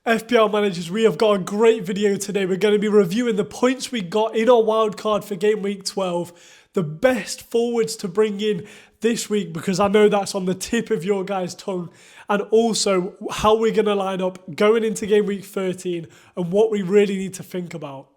FPL managers, we have got a great video today. We're going to be reviewing the points we got in our wildcard for game week 12, the best forwards to bring in this week because I know that's on the tip of your guys' tongue, and also how we're going to line up going into game week 13 and what we really need to think about.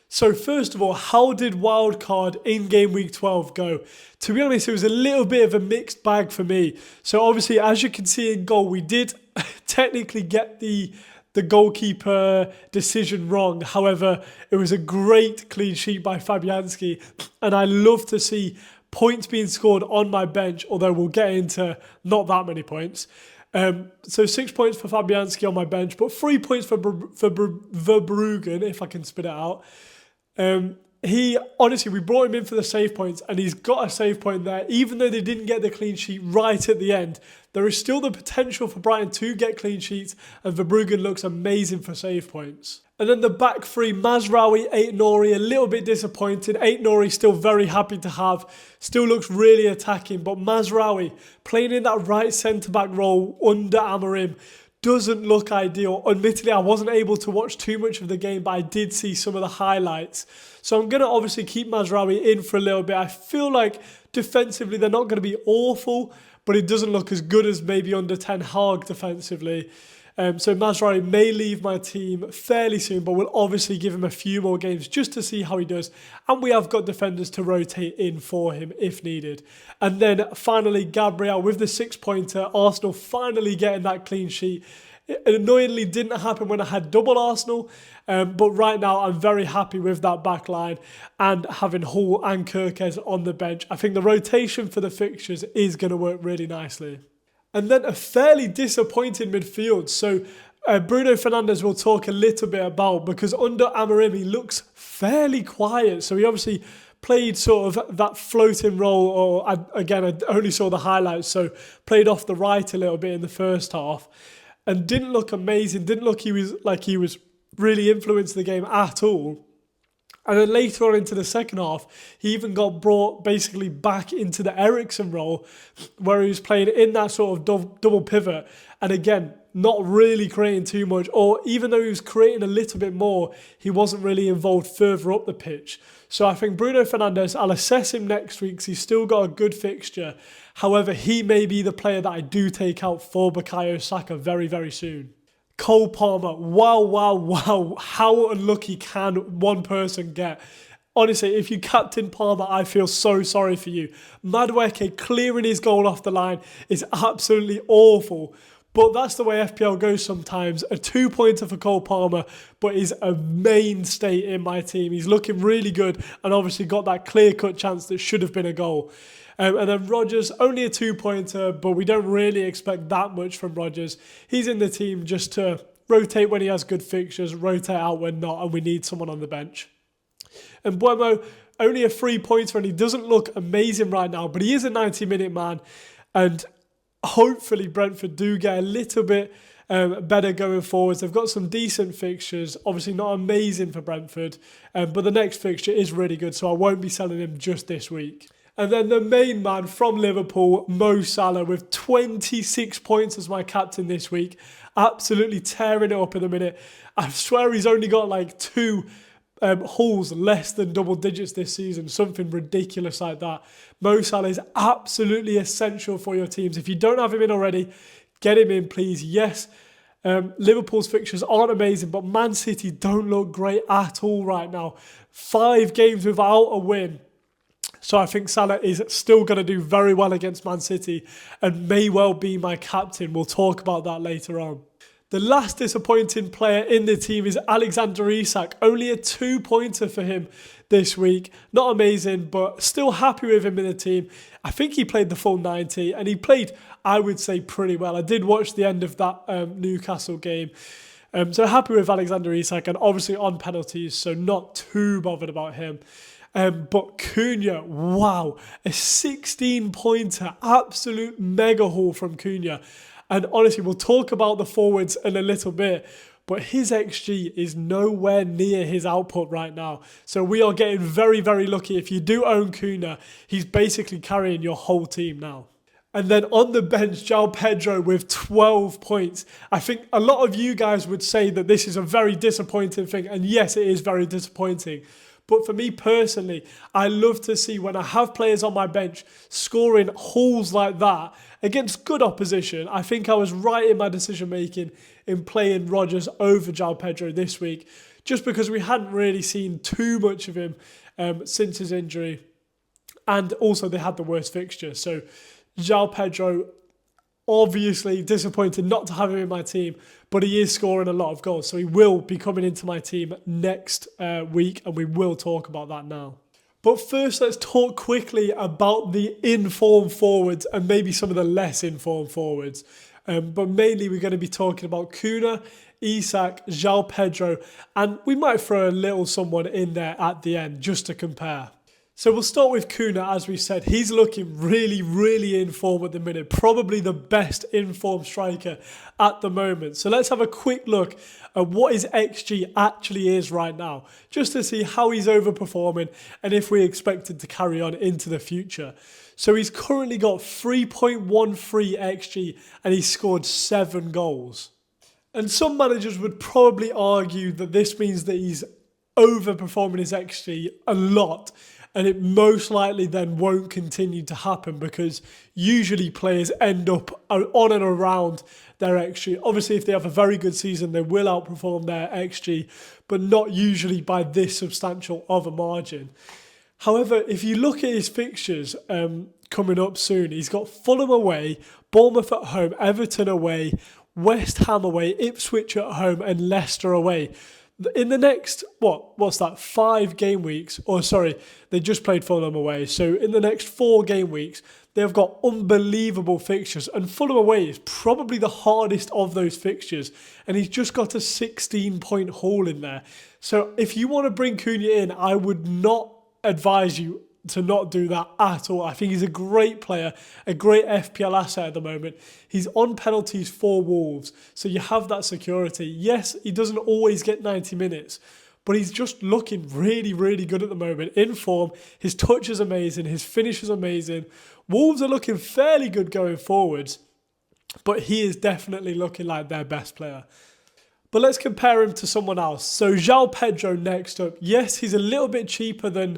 So first of all, how did wildcard in game week 12 go? To be honest, it was a little bit of a mixed bag for me. So obviously, as you can see in goal, we did technically get the goalkeeper decision wrong. However, it was a great clean sheet by Fabianski, and I love to see points being scored on my bench, although we'll get into not that many points. So 6 points for Fabianski on my bench, but 3 points for Verbruggen, if I can spit it out. We brought him in for the save points, and he's got a save point there. Even though they didn't get the clean sheet right at the end, there is still the potential for Brighton to get clean sheets, and Verbruggen looks amazing for save points. And then the back three, Mazraoui, Aït-Nouri, a little bit disappointed. Aït-Nouri still very happy to have, still looks really attacking, but Mazraoui playing in that right centre-back role under Amorim doesn't look ideal. Admittedly, I wasn't able to watch too much of the game, but I did see some of the highlights. So I'm going to obviously keep Mazraoui in for a little bit. I feel like defensively they're not going to be awful, but it doesn't look as good as maybe under Ten Hag defensively. So Mazraoui may leave my team fairly soon, but we'll obviously give him a few more games just to see how he does. And we have got defenders to rotate in for him if needed. And then finally, Gabriel with the 6-pointer. Arsenal finally getting that clean sheet. It annoyingly didn't happen when I had double Arsenal, but right now I'm very happy with that back line and having Hull and Kirkes on the bench. I think the rotation for the fixtures is going to work really nicely. And then a fairly disappointing midfield. So Bruno Fernandes we'll talk a little bit about, because under Amorim he looks fairly quiet. So he obviously played sort of that floating role, or again, I only saw the highlights, so played off the right a little bit in the first half and didn't look amazing, didn't look he was really influencing the game at all. And then later on into the second half, he even got brought basically back into the Eriksen role, where he was playing in that sort of double pivot. And again, not really creating too much, or even though he was creating a little bit more, he wasn't really involved further up the pitch. So I think Bruno Fernandes, I'll assess him next week because he's still got a good fixture. However, he may be the player that I do take out for Bukayo Saka very, very soon. Cole Palmer, wow, how unlucky can one person get? Honestly, if you captain Palmer, I feel so sorry for you. Madueke clearing his goal off the line is absolutely awful, but that's the way FPL goes sometimes. A 2-pointer for Cole Palmer, but he's a mainstay in my team. He's looking really good and obviously got that clear-cut chance that should have been a goal. And then Rodgers, only a 2-pointer, but we don't really expect that much from Rodgers. He's in the team just to rotate when he has good fixtures, rotate out when not, and we need someone on the bench. And Buemo, only a 3-pointer, and he doesn't look amazing right now, but he is a 90-minute man, and hopefully Brentford do get a little bit better going forwards. They've got some decent fixtures, obviously not amazing for Brentford, but the next fixture is really good, so I won't be selling him just this week. And then the main man from Liverpool, Mo Salah, with 26 points as my captain this week. Absolutely tearing it up in a minute. I swear he's only got like 2 hauls less than double digits this season. Something ridiculous like that. Mo Salah is absolutely essential for your teams. If you don't have him in already, get him in, please. Yes, Liverpool's fixtures aren't amazing, but Man City don't look great at all right now. 5 games without a win. So I think Salah is still going to do very well against Man City and may well be my captain. We'll talk about that later on. The last disappointing player in the team is Alexander Isak. Only a 2-pointer for him this week. Not amazing, but still happy with him in the team. I think he played the full 90 and he played, I would say, pretty well. I did watch the end of that Newcastle game. So happy with Alexander Isak, and obviously on penalties, so not too bothered about him. But Cunha, wow, a 16-pointer, absolute mega haul from Cunha. And honestly, we'll talk about the forwards in a little bit. but his XG is nowhere near his output right now. So we are getting very, very lucky. If you do own Cunha, he's basically carrying your whole team now. And then on the bench, João Pedro with 12 points. I think a lot of you guys would say that this is a very disappointing thing. And yes, it is very disappointing. But for me personally, I love to see when I have players on my bench scoring hauls like that against good opposition. I think I was right in my decision making in playing Rodgers over João Pedro this week, just because we hadn't really seen too much of him since his injury. And also they had the worst fixture. So João Pedro, obviously disappointed not to have him in my team, but he is scoring a lot of goals. So he will be coming into my team next week, and we will talk about that now. But first, let's talk quickly about the informed forwards and maybe some of the less informed forwards. But mainly we're going to be talking about Cunha, Isak, João Pedro, and we might throw a little someone in there at the end just to compare. So we'll start with Cunha. As we said, he's looking really, really in form at the minute. Probably the best informed striker at the moment. So let's have a quick look at what his XG actually is right now, just to see how he's overperforming and if we expect it to carry on into the future. So he's currently got 3.13 XG and he's scored 7 goals. And some managers would probably argue that this means that he's overperforming his XG a lot. And it most likely then won't continue to happen because usually players end up on and around their XG. Obviously, if they have a very good season, they will outperform their XG, but not usually by this substantial of a margin. However, if you look at his fixtures coming up soon, he's got Fulham away, Bournemouth at home, Everton away, West Ham away, Ipswich at home, and Leicester away. In the next, what's that, 5 game weeks, or sorry, they just played Fulham away. So in the next 4 game weeks, they've got unbelievable fixtures. And Fulham away is probably the hardest of those fixtures. And he's just got a 16-point haul in there. So if you want to bring Cunha in, I would not advise you to not do that at all. I think he's a great player, a great FPL asset at the moment. He's on penalties for Wolves, so you have that security. Yes, he doesn't always get 90 minutes, but he's just looking really, really good at the moment, in form. His touch is amazing, his finish is amazing. Wolves are looking fairly good going forwards, but he is definitely looking like their best player. But let's compare him to someone else. So João Pedro next up. Yes, he's a little bit cheaper than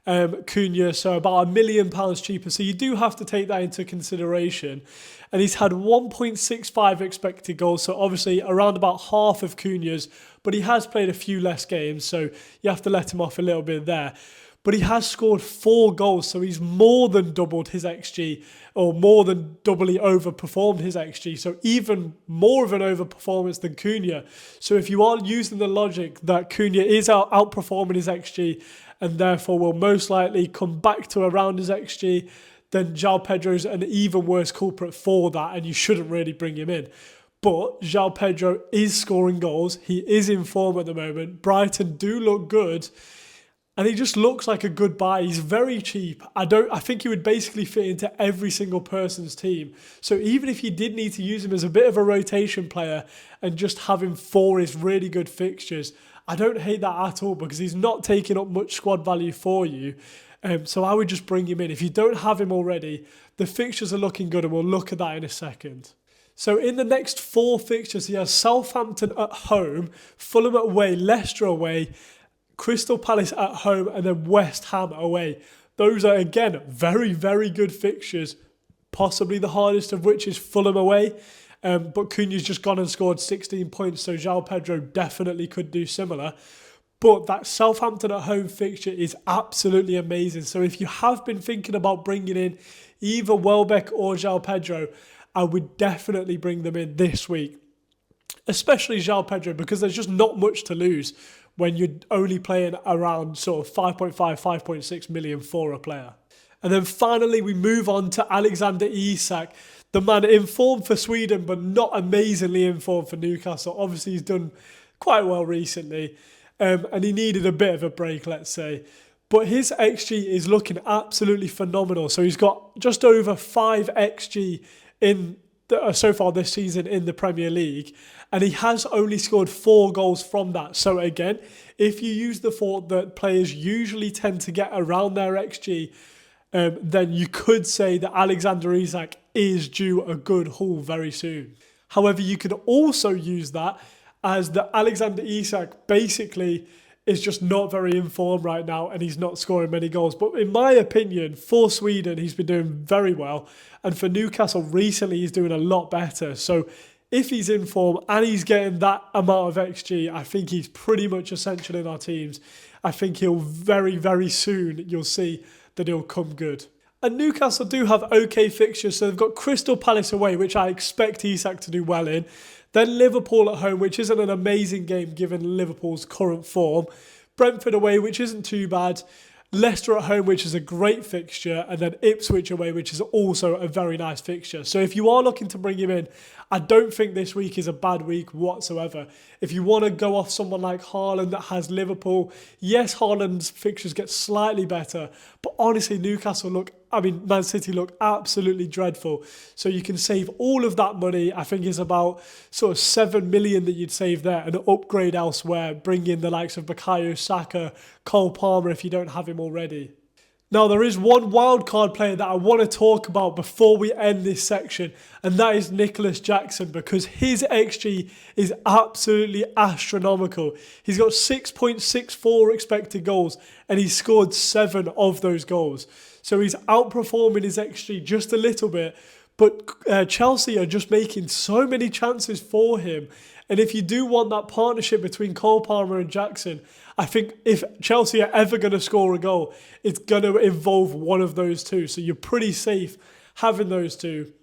Cunha, so about £1 million cheaper. So you do have to take that into consideration. And he's had 1.65 expected goals, so obviously around about half of Cunha's, but he has played a few less games, so you have to let him off a little bit there. But he has scored 4 goals, so he's more than doubled his XG, or more than doubly overperformed his XG. So even more of an overperformance than Cunha. So if you are using the logic that Cunha is outperforming his XG, and therefore will most likely come back to around his XG, then João Pedro's an even worse culprit for that, and you shouldn't really bring him in. But João Pedro is scoring goals. He is in form at the moment. Brighton do look good, and he just looks like a good buy. He's very cheap. I think he would basically fit into every single person's team. So even if you did need to use him as a bit of a rotation player and just have him for his really good fixtures, I don't hate that at all because he's not taking up much squad value for you. So I would just bring him in. If you don't have him already, the fixtures are looking good and we'll look at that in a second. So in the next 4 fixtures, he has Southampton at home, Fulham away, Leicester away, Crystal Palace at home, and then West Ham away. Those are, again, very, very good fixtures, possibly the hardest of which is Fulham away. But Cunha's just gone and scored 16 points, so João Pedro definitely could do similar. But that Southampton at home fixture is absolutely amazing. So if you have been thinking about bringing in either Welbeck or João Pedro, I would definitely bring them in this week. Especially João Pedro, because there's just not much to lose when you're only playing around sort of 5.5, 5.6 million for a player. And then finally, we move on to Alexander Isak. The man informed for Sweden, but not amazingly informed for Newcastle. Obviously, he's done quite well recently, and he needed a bit of a break, let's say. But his XG is looking absolutely phenomenal. So he's got just over 5 XG in so far this season in the Premier League, and he has only scored 4 goals from that. So again, if you use the thought that players usually tend to get around their XG, then you could say that Alexander Isak is due a good haul very soon. However, you could also use that as the Alexander Isak basically is just not very in form right now and he's not scoring many goals. But in my opinion, for Sweden, he's been doing very well. And for Newcastle recently, he's doing a lot better. So if he's in form and he's getting that amount of XG, I think he's pretty much essential in our teams. I think he'll very, very soon, you'll see that he'll come good. And Newcastle do have okay fixtures. So they've got Crystal Palace away, which I expect Isak to do well in. Then Liverpool at home, which isn't an amazing game given Liverpool's current form. Brentford away, which isn't too bad. Leicester at home, which is a great fixture. And then Ipswich away, which is also a very nice fixture. So if you are looking to bring him in, I don't think this week is a bad week whatsoever. If you want to go off someone like Haaland that has Liverpool, yes, Haaland's fixtures get slightly better. But honestly, Man City look absolutely dreadful. So you can save all of that money. I think it's about sort of 7 million that you'd save there and upgrade elsewhere. Bring in the likes of Bukayo Saka, Cole Palmer if you don't have him already. Now, there is one wildcard player that I want to talk about before we end this section, and that is Nicholas Jackson, because his XG is absolutely astronomical. He's got 6.64 expected goals, and he's scored 7 of those goals. So he's outperforming his XG just a little bit, but Chelsea are just making so many chances for him. And if you do want that partnership between Cole Palmer and Jackson, I think if Chelsea are ever going to score a goal, it's going to involve one of those two. So you're pretty safe having those two.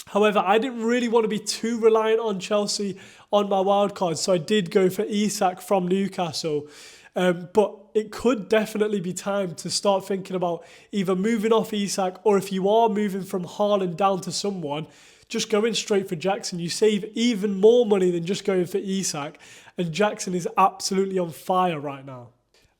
However, I didn't really want to be too reliant on Chelsea on my wildcard, so I did go for Isak from Newcastle. But it could definitely be time to start thinking about either moving off Isak, or if you are moving from Haaland down to someone, just going straight for Jackson. You save even more money than just going for Isak, and Jackson is absolutely on fire right now.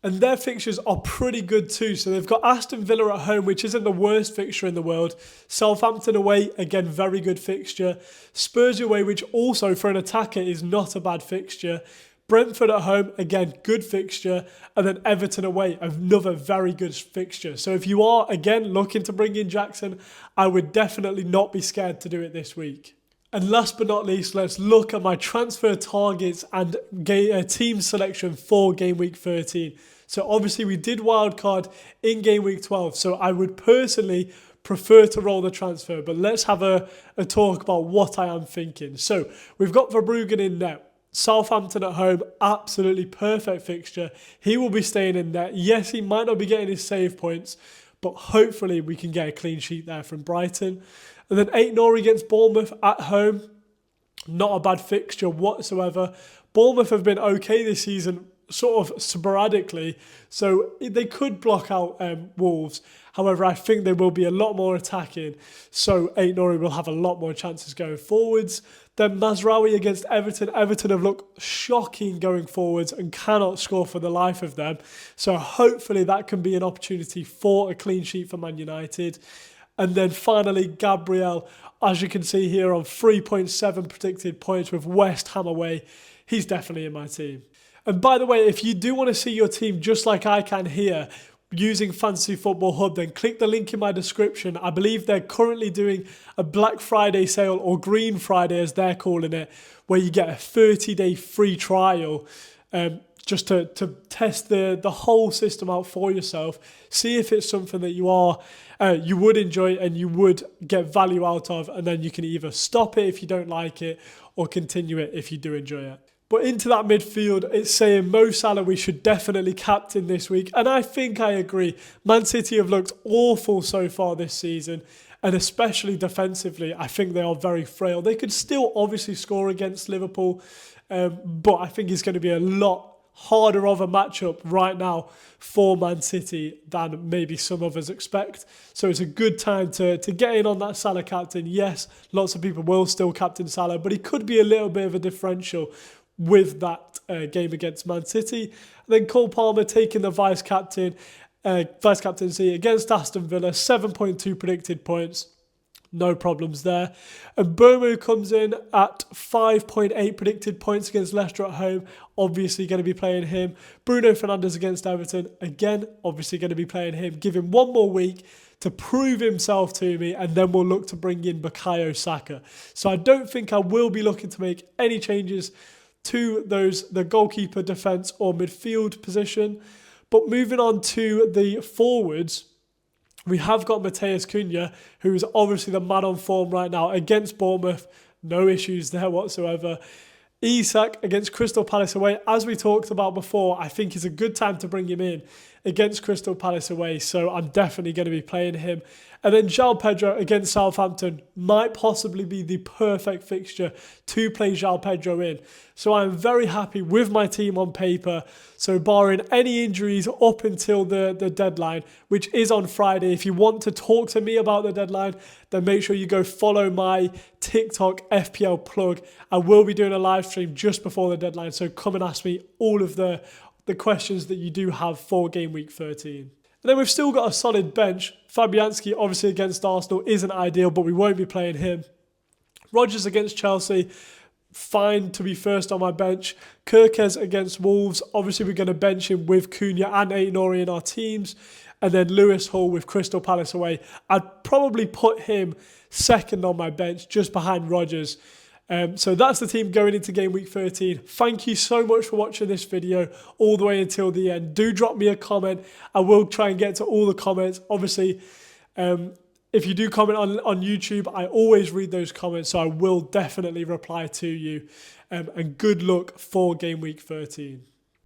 And their fixtures are pretty good too. So they've got Aston Villa at home, which isn't the worst fixture in the world. Southampton away, again, very good fixture. Spurs away, which also for an attacker is not a bad fixture. Brentford at home, again, good fixture. And then Everton away, another very good fixture. So if you are, again, looking to bring in Jackson, I would definitely not be scared to do it this week. And last but not least, let's look at my transfer targets and team selection for Game Week 13. So obviously we did wildcard in Game Week 12. So I would personally prefer to roll the transfer. But let's have a talk about what I am thinking. So we've got Verbruggen in net. Southampton at home, absolutely perfect fixture. He will be staying in net. Yes, he might not be getting his save points, but hopefully we can get a clean sheet there from Brighton. And then 8-0 against Bournemouth at home. Not a bad fixture whatsoever. Bournemouth have been okay this season, sort of sporadically, so they could block out Wolves. However, I think they will be a lot more attacking, so 8-0 will have a lot more chances going forwards. Then Mazraoui against Everton. Everton have looked shocking going forwards and cannot score for the life of them. So hopefully that can be an opportunity for a clean sheet for Man United. And then finally, Gabriel, as you can see here, on 3.7 predicted points with West Ham away. He's definitely in my team. And by the way, if you do want to see your team just like I can here, using Fantasy Football Hub, then click the link in my description. I believe they're currently doing a Black Friday sale, or Green Friday as they're calling it, where you get a 30-day free trial just to test the whole system out for yourself. See if it's something that you would enjoy and you would get value out of, and then you can either stop it if you don't like it or continue it if you do enjoy it. But into that midfield, it's saying Mo Salah we should definitely captain this week. And I think I agree. Man City have looked awful so far this season. And especially defensively, I think they are very frail. They could still obviously score against Liverpool. But I think it's going to be a lot harder of a matchup right now for Man City than maybe some of us expect. So it's a good time to get in on that Salah captain. Yes, lots of people will still captain Salah, but he could be a little bit of a differential with that game against Man City. And then Cole Palmer taking the vice captaincy against Aston Villa, 7.2 predicted points. No problems there. And Bomo comes in at 5.8 predicted points against Leicester at home. Obviously going to be playing him. Bruno Fernandes against Everton. Again, obviously going to be playing him. Give him one more week to prove himself to me, and then we'll look to bring in Bukayo Saka. So I don't think I will be looking to make any changes to the goalkeeper, defence or midfield position. But moving on to the forwards, we have got Matheus Cunha, who is obviously the man on form right now against Bournemouth. No issues there whatsoever. Isak against Crystal Palace away. As we talked about before, I think it's a good time to bring him in against Crystal Palace away. So I'm definitely going to be playing him. And then João Pedro against Southampton might possibly be the perfect fixture to play João Pedro in. So I'm very happy with my team on paper. So barring any injuries up until the deadline, which is on Friday. If you want to talk to me about the deadline, then make sure you go follow my TikTok FPL plug. I will be doing a live stream just before the deadline. So come and ask me all of the questions that you do have for game week 13. And then we've still got a solid bench. Fabianski, obviously against Arsenal, isn't ideal, but we won't be playing him. Rodgers against Chelsea, fine to be first on my bench. Kirkes against Wolves, obviously we're going to bench him with Cunha and Aït-Nouri in our teams. And then Lewis Hall with Crystal Palace away. I'd probably put him second on my bench, just behind Rodgers. So that's the team going into game week 13. Thank you so much for watching this video all the way until the end. Do drop me a comment. I will try and get to all the comments. Obviously, if you do comment on YouTube, I always read those comments, so I will definitely reply to you. And good luck for game week 13.